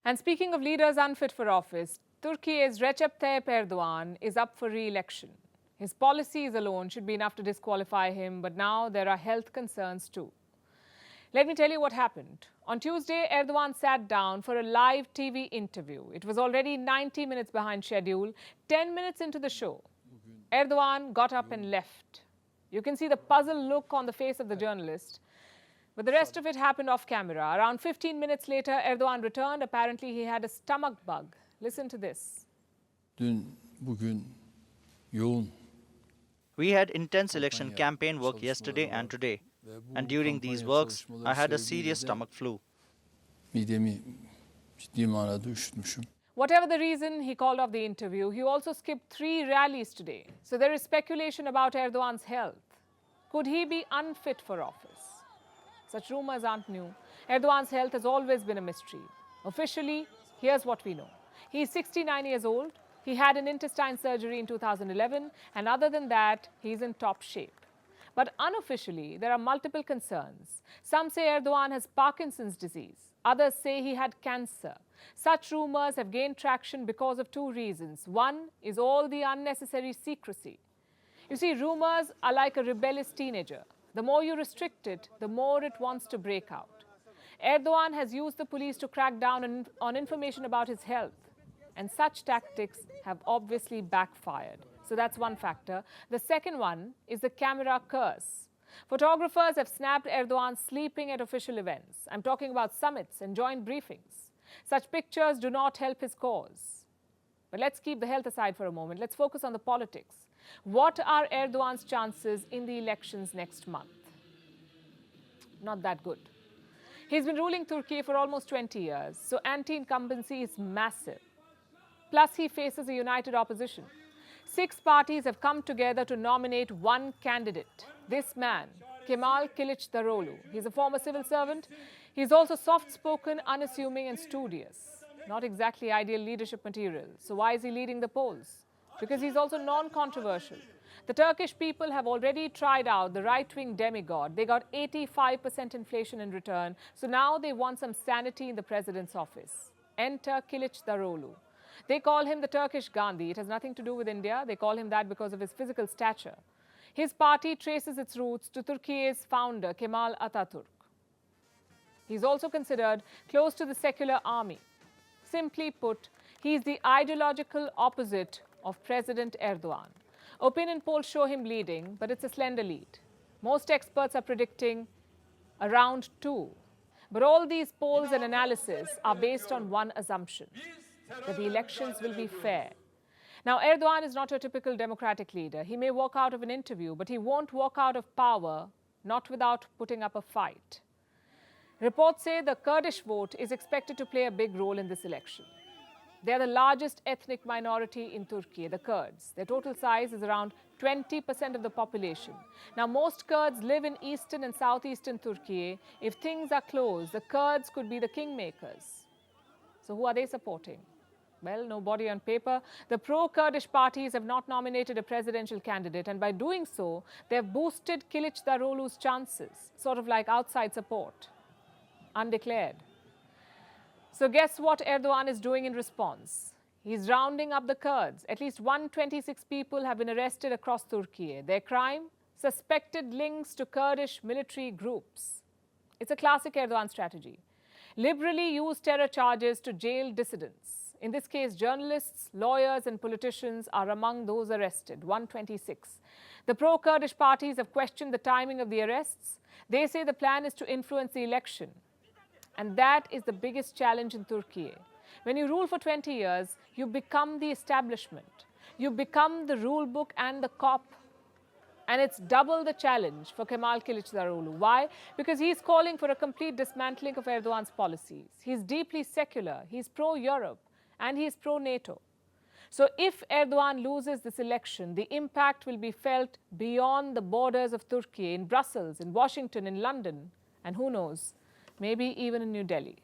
And speaking of leaders unfit for office, Turkey's Recep Tayyip Erdogan is up for re-election. His policies alone should be enough to disqualify him, but now there are health concerns too. Let me tell you what happened. On Tuesday, Erdogan sat down for a live TV interview. It was already 90 minutes behind schedule. 10 minutes into the show, Erdogan got up and left. You can see the puzzled look on the face of the journalist. But the rest of it happened off camera. Around 15 minutes later, Erdogan returned. Apparently, he had a stomach bug. Listen to this. We had intense election campaign work yesterday and today. And during these works, I had a serious stomach flu. Whatever the reason, he called off the interview. He also skipped 3 rallies today. So there is speculation about Erdogan's health. Could he be unfit for office? Such rumors aren't new. Erdogan's health has always been a mystery. Officially, here's what we know. He's 69 years old. He had an intestine surgery in 2011. And other than that, he's in top shape. But unofficially, there are multiple concerns. Some say Erdogan has Parkinson's disease. Others say he had cancer. Such rumors have gained traction because of 2 reasons. One is all the unnecessary secrecy. You see, rumors are like a rebellious teenager. The more you restrict it, the more it wants to break out. Erdogan has used the police to crack down on information about his health. And such tactics have obviously backfired. So that's one factor. The second one is the camera curse. Photographers have snapped Erdogan sleeping at official events. I'm talking about summits and joint briefings. Such pictures do not help his cause. But let's keep the health aside for a moment. Let's focus on the politics. What are Erdogan's chances in the elections next month? Not that good. He's been ruling Turkey for almost 20 years, so anti-incumbency is massive. Plus, he faces a united opposition. 6 parties have come together to nominate one candidate. This man, Kemal Kılıçdaroğlu. He's a former civil servant. He's also soft-spoken, unassuming and studious. Not exactly ideal leadership material. So why is he leading the polls? Because he's also non-controversial. The Turkish people have already tried out the right-wing demigod. They got 85% inflation in return. So now they want some sanity in the president's office. Enter Kılıçdaroğlu. They call him the Turkish Gandhi. It has nothing to do with India. They call him that because of his physical stature. His party traces its roots to Turkey's founder, Kemal Atatürk. He's also considered close to the secular army. Simply put, he's the ideological opposite of President Erdogan. Opinion polls show him leading, but it's a slender lead. Most experts are predicting around 2. But all these polls and analysis are based on one assumption, that the elections will be fair. Now, Erdogan is not a typical democratic leader. He may walk out of an interview, but he won't walk out of power, not without putting up a fight. Reports say the Kurdish vote is expected to play a big role in this election. They are the largest ethnic minority in Turkey, the Kurds. Their total size is around 20% of the population. Now, most Kurds live in eastern and southeastern Turkey. If things are close, the Kurds could be the kingmakers. So who are they supporting? Well, no body on paper. The pro-Kurdish parties have not nominated a presidential candidate, and by doing so, they have boosted Kılıçdaroğlu's chances, sort of like outside support, undeclared. So guess what Erdogan is doing in response? He's rounding up the Kurds. At least 126 people have been arrested across Turkey. Their crime? Suspected links to Kurdish military groups. It's a classic Erdogan strategy. Liberally use terror charges to jail dissidents. In this case, journalists, lawyers and politicians are among those arrested, 126. The pro-Kurdish parties have questioned the timing of the arrests. They say the plan is to influence the election. And that is the biggest challenge in Turkey. When you rule for 20 years, you become the establishment. You become the rule book and the cop. And it's double the challenge for Kemal Kılıçdaroğlu. Why? Because he's calling for a complete dismantling of Erdogan's policies. He's deeply secular. He's pro-Europe. And he's pro-NATO. So if Erdogan loses this election, the impact will be felt beyond the borders of Turkey, in Brussels, in Washington, in London, and who knows, maybe even in New Delhi.